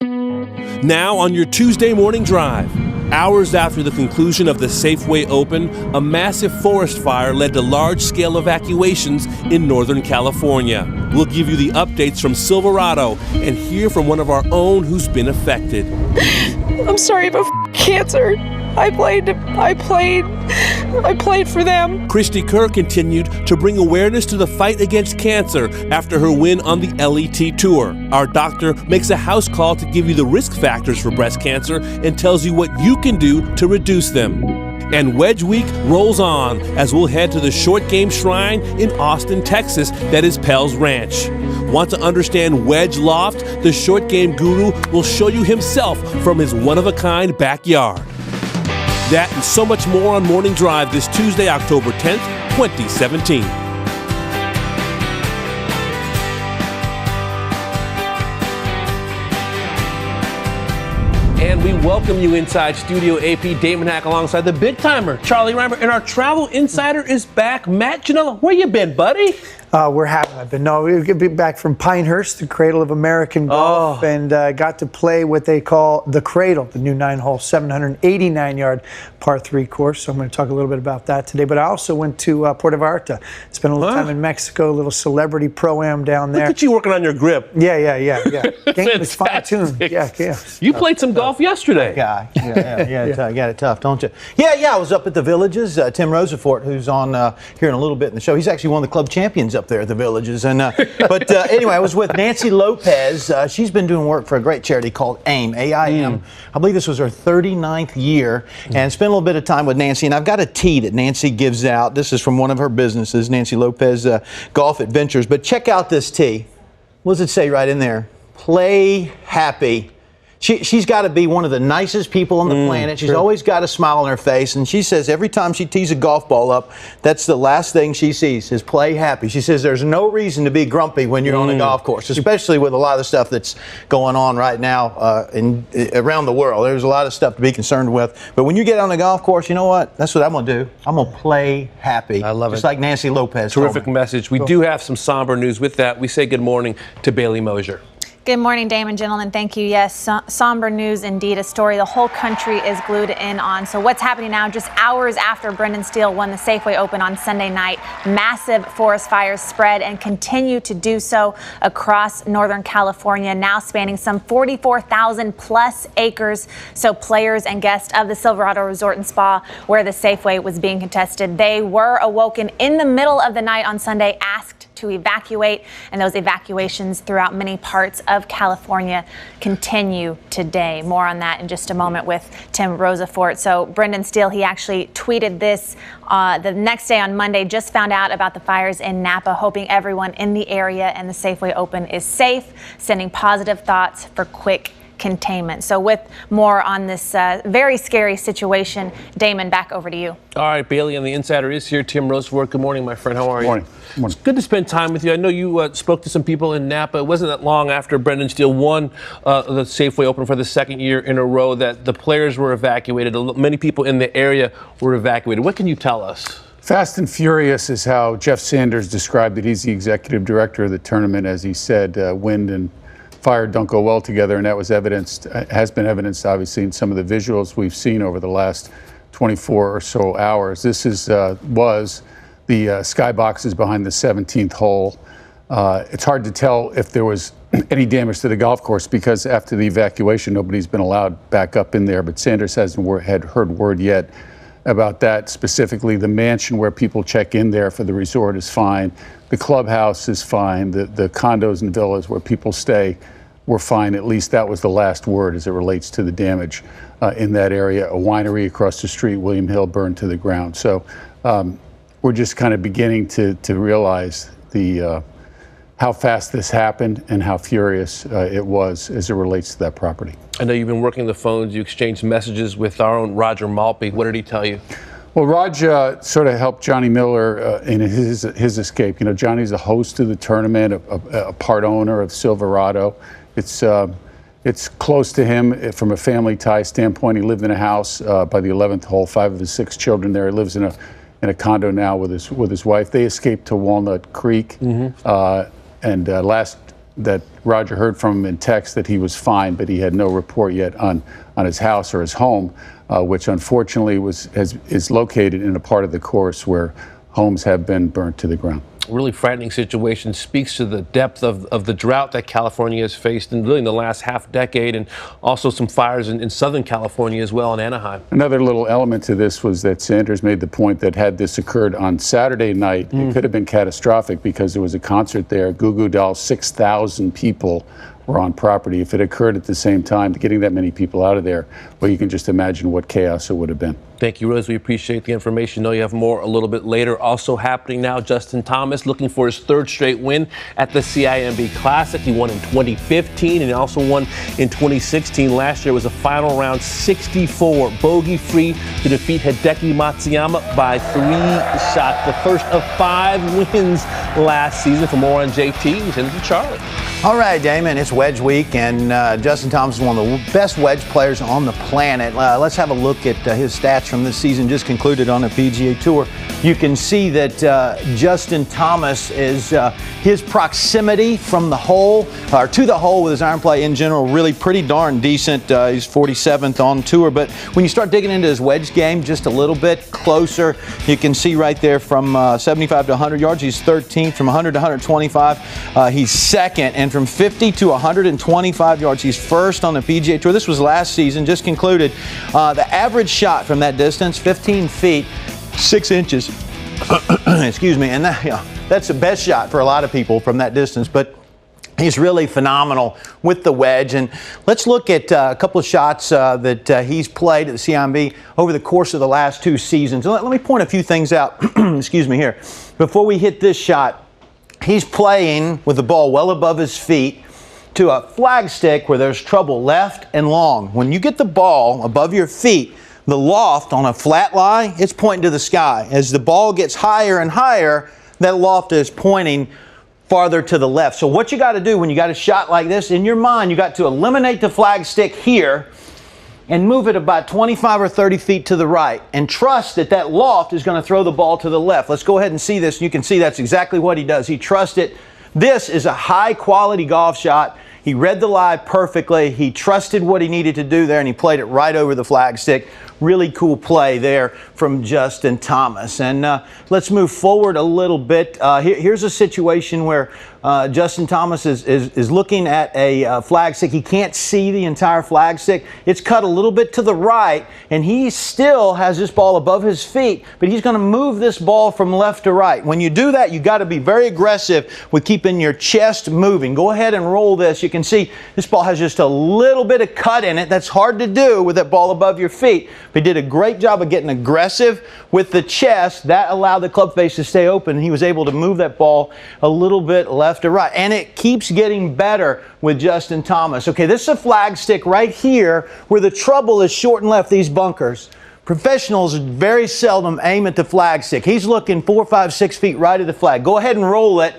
Now on your Tuesday morning drive. Hours after the conclusion of the Safeway Open, a massive forest fire led to large-scale evacuations in Northern California. We'll give you the updates from Silverado and hear from one of our own who's been affected. I'm sorry about cancer. I played for them. Christy Kerr continued to bring awareness to the fight against cancer after her win on the LET Tour. Our doctor makes a house call to give you the risk factors for breast cancer and tells you what you can do to reduce them. And Wedge Week rolls on as we'll head to the Short Game Shrine in Austin, Texas, that is Pell's Ranch. Want to understand Wedge Loft? The short game guru will show you himself from his one-of-a-kind backyard. That and so much more on Morning Drive this Tuesday, October 10th, 2017. And we welcome you inside Studio AP. Damon Hack alongside the big timer, Charlie Reimer. And our travel insider is back. Matt Janella, where you been, buddy? Where haven't I been? No, we've been back from Pinehurst, the cradle of American golf, and got to play what they call the Cradle, the new 9-hole, 789-yard par 3 course. So I'm going to talk a little bit about that today. But I also went to Puerto Vallarta. Spent a little time in Mexico, a little celebrity pro-am down there. Look at you working on your grip. Yeah. Game was fine-tuned. Yeah. You played some golf yesterday. Yeah, you got it tough, don't you? Yeah, I was up at the Villages. Tim Rosafort, who's on here in a little bit in the show, he's actually one of the club champions up there at the Villages. And but anyway, I was with Nancy Lopez. She's been doing work for a great charity called AIM, A-I-M. I believe this was her 39th year, and spent a little bit of time with Nancy. And I've got a tee that Nancy gives out. This is from one of her businesses, Nancy Lopez Golf Adventures. But check out this tee. What does it say right in there? Play happy. She's got to be one of the nicest people on the planet. She's always got a smile on her face. And she says every time she tees a golf ball up, that's the last thing she sees is play happy. She says there's no reason to be grumpy when you're on a golf course, especially with a lot of the stuff that's going on right now around the world. There's a lot of stuff to be concerned with. But when you get on the golf course, you know what? That's what I'm going to do. I'm going to play happy. I love it. Just like Nancy Lopez. Terrific message. We do have some somber news with that. We say good morning to Bailey Mosier. Good morning, Damon, gentlemen. Thank you. Yes, somber news indeed, a story the whole country is glued in on. So what's happening now, just hours after Brendan Steele won the Safeway Open on Sunday night, massive forest fires spread and continue to do so across Northern California, now spanning some 44,000 plus acres. So players and guests of the Silverado Resort and Spa, where the Safeway was being contested, they were awoken in the middle of the night on Sunday, asked to evacuate, and those evacuations throughout many parts of California continue today. More on that in just a moment with Tim Rosafort. So Brendan Steele, he actually tweeted this the next day on Monday, just found out about the fires in Napa, hoping everyone in the area and the Safeway Open is safe, sending positive thoughts for quick containment. So with more on this very scary situation, Damon, back over to you. All right, Bailey, and the insider is here. Tim Rosafort. Good morning, my friend. How are you? Morning. It's good to spend time with you. I know you spoke to some people in Napa. It wasn't that long after Brendan Steele won the Safeway Open for the second year in a row that the players were evacuated. Many people in the area were evacuated. What can you tell us? Fast and furious is how Jeff Sanders described it. He's the executive director of the tournament. As he said, wind and fire don't go well together, and that was evidenced, has been evidenced obviously in some of the visuals we've seen over the last 24 or so hours. This is was the skyboxes behind the 17th hole. It's hard to tell if there was any damage to the golf course because after the evacuation, nobody's been allowed back up in there, but Sanders hasn't heard word yet about that. Specifically, the mansion where people check in there for the resort is fine. The clubhouse is fine. The condos and villas where people stay were fine. At least that was the last word as it relates to the damage in that area. A winery across the street, William Hill, burned to the ground. So we're just kind of beginning to realize how fast this happened and how furious it was as it relates to that property. I know you've been working the phones. You exchanged messages with our own Roger Maltby. What did he tell you? Well, Raj sort of helped Johnny Miller in his escape. You know, Johnny's the host of the tournament, a part owner of Silverado. It's close to him from a family tie standpoint. He lived in a house by the 11th hole, 5 of his 6 children there. He lives in a condo now with his wife. They escaped to Walnut Creek, and last that Roger heard from him in text that he was fine, but he had no report yet on his house or his home, which unfortunately is located in a part of the course where homes have been burnt to the ground. Really frightening situation. Speaks to the depth of the drought that California has faced in really in the last half decade, and also some fires in Southern California as well, in Anaheim. Another little element to this was that Sanders made the point that had this occurred on Saturday night, it could have been catastrophic because there was a concert there. Goo Goo Dolls, 6,000 people were on property. If it occurred at the same time, getting that many people out of there, well, you can just imagine what chaos it would have been. Thank you, Rose. We appreciate the information. I know you have more a little bit later. Also happening now, Justin Thomas looking for his third straight win at the CIMB Classic. He won in 2015 and he also won in 2016. Last year was a final round 64 bogey-free to defeat Hideki Matsuyama by 3 shots. The first of 5 wins last season. For more on JT, we send it to Charlie. All right, Damon, it's wedge week, and Justin Thomas is one of the best wedge players on the planet. Let's have a look at his stats from this season just concluded on a PGA Tour. You can see that Justin Thomas is his proximity from the hole, or to the hole with his iron play in general, really pretty darn decent. He's 47th on tour, but when you start digging into his wedge game just a little bit closer, you can see right there from 75 to 100 yards, he's 13th. From 100 to 125, he's second. And from 50 to 125 yards, he's first on the PGA Tour. This was last season, just concluded. The average shot from that distance, 15 feet, 6 inches. Excuse me. And that's the best shot for a lot of people from that distance. But he's really phenomenal with the wedge. And let's look at a couple of shots that he's played at the CIMB over the course of the last 2 seasons. Let me point a few things out. Excuse me here. Before we hit this shot, he's playing with the ball well above his feet to a flag stick where there's trouble left and long. When you get the ball above your feet, the loft on a flat lie, it's pointing to the sky. As the ball gets higher and higher, that loft is pointing farther to the left. So what you got to do when you got a shot like this, in your mind, you got to eliminate the flag stick here and move it about 25 or 30 feet to the right and trust that that loft is going to throw the ball to the left. Let's go ahead and see this. You can see that's exactly what he does. He trusts it. This is a high quality golf shot. He read the lie perfectly. He trusted what he needed to do there, and he played it right over the flag stick. Really cool play there from Justin Thomas. And let's move forward a little bit. Here's a situation where Justin Thomas is looking at a flag stick. He can't see the entire flag stick. It's cut a little bit to the right, and he still has this ball above his feet, but he's going to move this ball from left to right. When you do that, you got to be very aggressive with keeping your chest moving. Go ahead and roll this. You can see this ball has just a little bit of cut in it. That's hard to do with that ball above your feet. But he did a great job of getting aggressive with the chest. That allowed the club face to stay open, and he was able to move that ball a little bit left to right. And it keeps getting better with Justin Thomas. Okay, this is a flag stick right here where the trouble is short and left, these bunkers. Professionals very seldom aim at the flag stick. He's looking 4, 5, 6 feet right at the flag. Go ahead and roll it.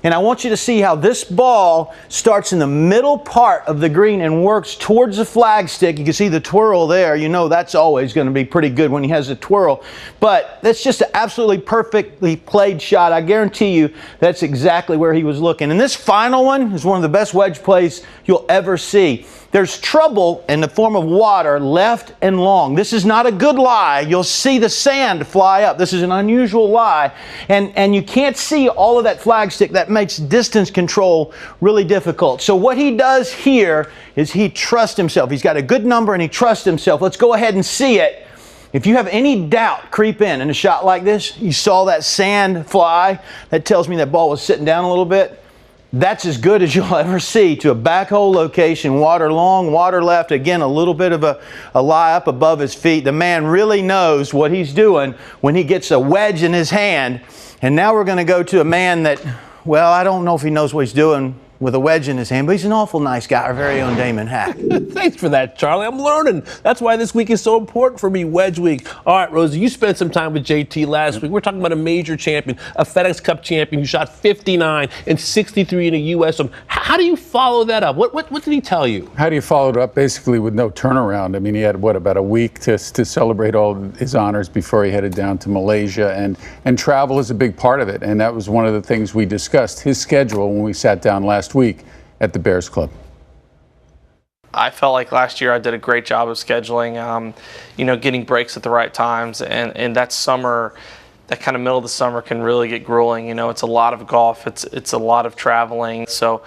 And I want you to see how this ball starts in the middle part of the green and works towards the flag stick. You can see the twirl there. You know that's always going to be pretty good when he has a twirl. But that's just an absolutely perfectly played shot. I guarantee you that's exactly where he was looking. And this final one is one of the best wedge plays you'll ever see. There's trouble in the form of water left and long. This is not a good lie. You'll see the sand fly up. This is an unusual lie. And you can't see all of that flag stick. That makes distance control really difficult. So what he does here is he trusts himself. He's got a good number and he trusts himself. Let's go ahead and see it. If you have any doubt creep in a shot like this, you saw that sand fly. That tells me that ball was sitting down a little bit. That's as good as you'll ever see to a back hole location, water long, water left. Again, a little bit of a lie up above his feet. The man really knows what he's doing when he gets a wedge in his hand. And now we're going to go to a man that, well, I don't know if he knows what he's doing with a wedge in his hand, but he's an awful nice guy, our very own Damon Hack. Thanks for that, Charlie. I'm learning. That's why this week is so important for me, Wedge Week. All right, Rosie, you spent some time with JT last week. We're talking about a major champion, a FedEx Cup champion who shot 59 and 63 in a U.S. Open. How do you follow that up? What did he tell you? How do you follow it up? Basically with no turnaround. I mean, he had, about a week to celebrate all of his honors before he headed down to Malaysia. And travel is a big part of it. And that was one of the things we discussed, his schedule, when we sat down last week. at the Bears Club. I felt like last year I did a great job of scheduling, getting breaks at the right times, and that summer, that kind of middle of the summer can really get grueling. It's a lot of golf, it's a lot of traveling. So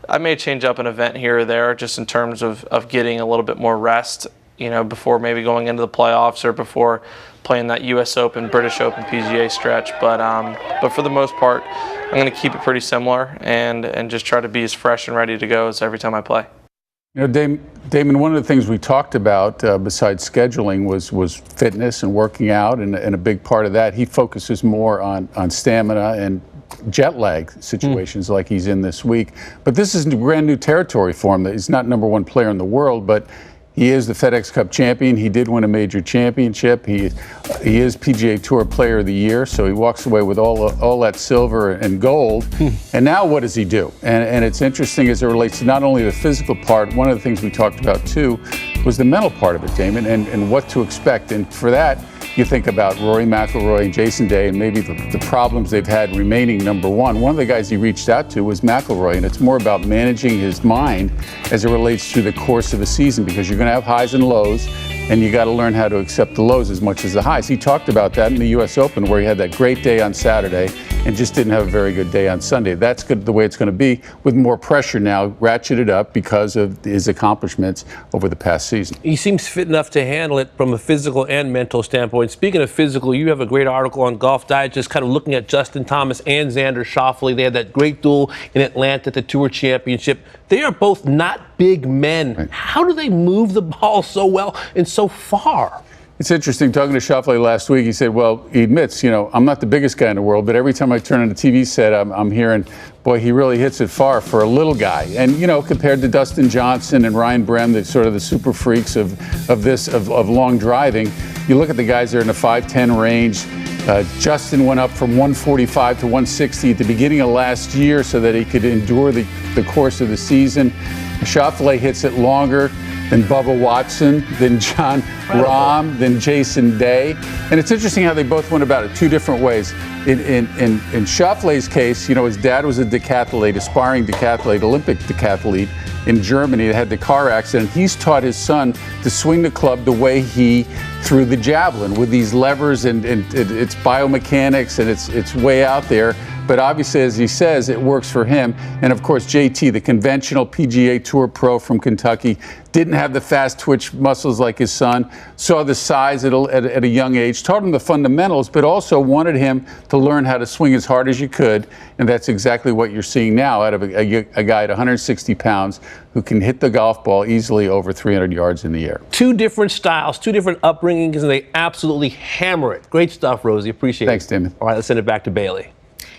I may change up an event here or there just in terms of getting a little bit more rest, before maybe going into the playoffs or before playing that U.S. Open, British Open, PGA stretch. But for the most part, I'm going to keep it pretty similar and just try to be as fresh and ready to go as every time I play. Damon, one of the things we talked about besides scheduling was fitness and working out, and a big part of that, he focuses more on stamina and jet lag situations like he's in this week. But this is brand new territory for him. He's not number 1 player in the world, but he is the FedEx Cup champion. He did win a major championship. He is PGA Tour Player of the Year, so he walks away with all that silver and gold. And now what does he do? And it's interesting as it relates to not only the physical part, one of the things we talked about too was the mental part of it, Damon, and what to expect. And for that, you think about Rory McIlroy and Jason Day and maybe the problems they've had remaining number 1. One of the guys he reached out to was McIlroy, and it's more about managing his mind as it relates to the course of a season, because you're going to have highs and lows, and you got to learn how to accept the lows as much as the highs. He talked about that in the U.S. Open, where he had that great day on Saturday and just didn't have a very good day on Sunday. That's good, the way it's going to be, with more pressure now, ratcheted up because of his accomplishments over the past season. He seems fit enough to handle it from a physical and mental standpoint. Speaking of physical, you have a great article on Golf Digest kind of looking at Justin Thomas and Xander Schauffele. They had that great duel in Atlanta at the Tour Championship. They are both not big men. Right. How do they move the ball so well and so far? It's interesting, talking to Schauffele last week, he said, well, he admits, I'm not the biggest guy in the world, but every time I turn on the TV set, I'm hearing, boy, he really hits it far for a little guy. And, compared to Dustin Johnson and Ryan Brehm, the sort of the super freaks of long driving, you look at the guys that are in the 5'10" range. Justin went up from 145 to 160 at the beginning of last year so that he could endure the course of the season. Schauffele hits it longer than Bubba Watson, than John Rahm, than Jason Day. And it's interesting how they both went about it 2 different ways. In Schauffele's case, his dad was a decathlete, aspiring decathlete, Olympic decathlete in Germany that had the car accident. He's taught his son to swing the club the way he threw the javelin, with these levers, and it's biomechanics, and it's way out there. But obviously, as he says, it works for him. And of course, JT, the conventional PGA Tour pro from Kentucky, didn't have the fast twitch muscles like his son, saw the size at a young age, taught him the fundamentals, but also wanted him to learn how to swing as hard as you could. And that's exactly what you're seeing now out of a guy at 160 pounds who can hit the golf ball easily over 300 yards in the air. 2 different styles, 2 different upbringings, and they absolutely hammer it. Great stuff, Rosie. Appreciate it. Thanks, Damon. All right, let's send it back to Bailey.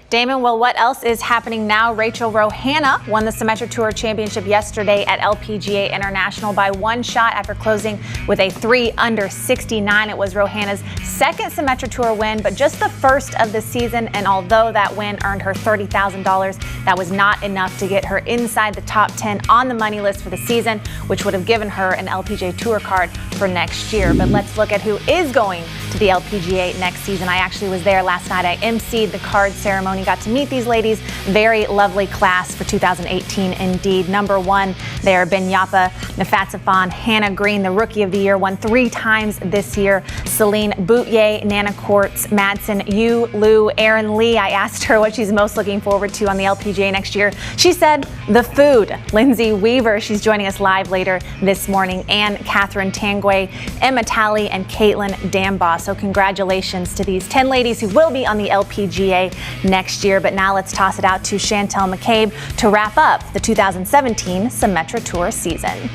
Damon, well, what else is happening now? Rachel Rohanna won the Symetra Tour Championship yesterday at LPGA International by 1 shot after closing with a 3 under 69. It was Rohanna's 2nd Symetra Tour win, but just the first of the season. And although that win earned her $30,000, that was not enough to get her inside the top 10 on the money list for the season, which would have given her an LPGA Tour card for next year. But let's look at who is going to the LPGA next season. I actually was there last night. I emceed the card ceremony. Got to meet these ladies. Very lovely class for 2018 indeed. Number 1 there, Benyapa Nafatsafan, Hannah Green, the Rookie of the Year, won 3 times this year. Celine Boutier, Nana Courts, Madsen, Yu Liu, Erin Lee. I asked her what she's most looking forward to on the LPGA next year. She said the food. Lindsay Weaver, she's joining us live later this morning, and Catherine Tanguay, Emma Talley, and Caitlin Dambaugh. So congratulations to these 10 ladies who will be on the LPGA next year. But now let's toss it out to Chantel McCabe to wrap up the 2017 Symetra Tour season.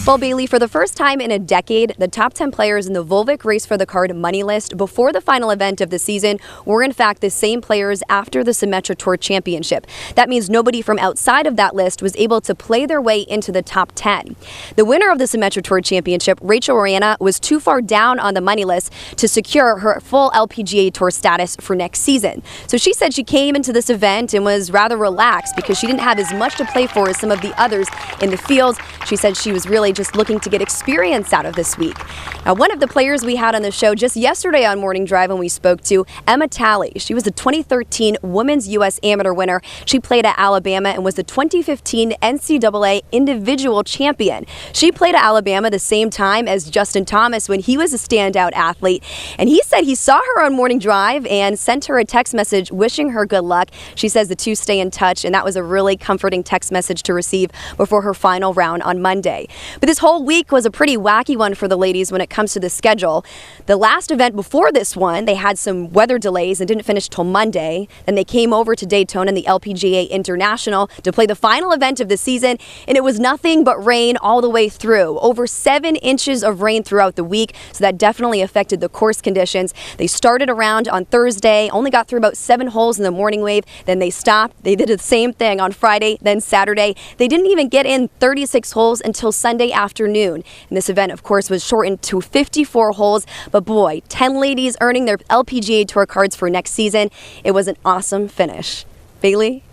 Well, Bailey, for the first time in a decade, the top 10 players in the Volvic Race for the Card money list before the final event of the season were in fact the same players after the Symetra Tour Championship. That means nobody from outside of that list was able to play their way into the top 10. The winner of the Symetra Tour Championship, Rachel Rohanna, was too far down on the money list to secure her full LPGA Tour status for next season. So she said she came into this event and was rather relaxed because she didn't have as much to play for as some of the others in the field. She said she was really just looking to get experience out of this week. Now, one of the players we had on the show just yesterday on Morning Drive when we spoke to, Emma Talley. She was the 2013 Women's U.S. Amateur winner. She played at Alabama and was the 2015 NCAA individual champion. She played at Alabama the same time as Justin Thomas when he was a standout athlete. And he said he saw her on Morning Drive and sent her a text message wishing her good luck. She says the two stay in touch, and that was a really comforting text message to receive before her final round on Monday. But this whole week was a pretty wacky one for the ladies when it comes to the schedule. The last event before this one, they had some weather delays and didn't finish till Monday. Then they came over to Daytona and the LPGA International to play the final event of the season, and it was nothing but rain all the way through. Over 7 inches of rain throughout the week, so that definitely affected the course conditions. They started around on Thursday, only got through about 7 holes in the morning wave, then they stopped. They did the same thing on Friday, then Saturday. They didn't even get in 36 holes until Sunday afternoon. And this event, of course, was shortened to 54 holes, but boy, 10 ladies earning their LPGA Tour cards for next season. It was an awesome finish. Bailey?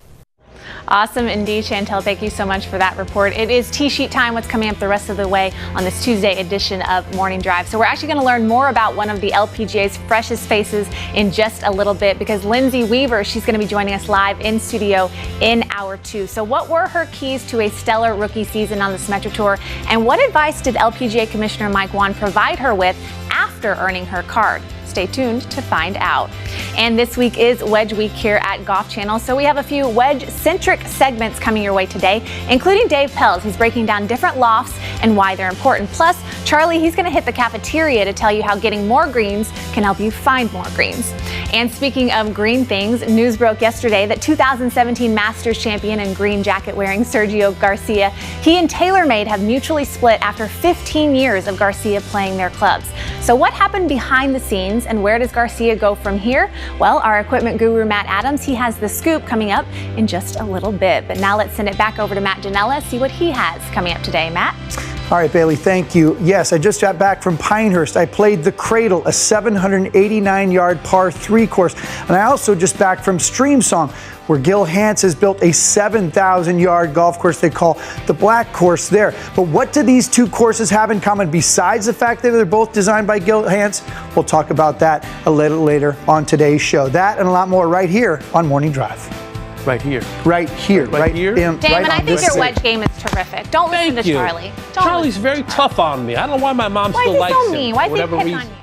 Awesome indeed, Chantel. Thank you so much for that report. It is T-sheet time. What's coming up the rest of the way on this Tuesday edition of Morning Drive. So we're actually going to learn more about one of the LPGA's freshest faces in just a little bit, because Lindsay Weaver, she's going to be joining us live in studio in hour 2. So what were her keys to a stellar rookie season on the Symetra Tour, and what advice did LPGA Commissioner Mike Whan provide her with after earning her card? Stay tuned to find out. And this week is Wedge Week here at Golf Channel, so we have a few wedge-centric segments coming your way today, including Dave Pelz. He's breaking down different lofts and why they're important. Plus, Charlie, he's going to hit the cafeteria to tell you how getting more greens can help you find more greens. And speaking of green things, news broke yesterday that 2017 Masters champion and green jacket wearing Sergio Garcia, he and TaylorMade have mutually split after 15 years of Garcia playing their clubs. So what happened behind the scenes, and where does Garcia go from here? Well, our equipment guru Matt Adams, he has the scoop coming up in just a little bit. But now let's send it back over to Matt Janella, see what he has coming up today. Matt? All right, Bailey, thank you. Yes, I just got back from Pinehurst. I played the Cradle, a 789-yard par 3 course. And I also just back from Streamsong, where Gil Hance has built a 7,000-yard golf course they call the Black Course there. But what do these two courses have in common besides the fact that they're both designed by Gil Hance? We'll talk about that a little later on today's show. That and a lot more right here on Morning Drive. Right here. Right here. Right here? Damon, right I think your wedge game is terrific. Don't listen to Charlie. Charlie's very tough on me. I don't know why my mom still likes him. Why is he so mean? Why is he whatever picking reason. on you?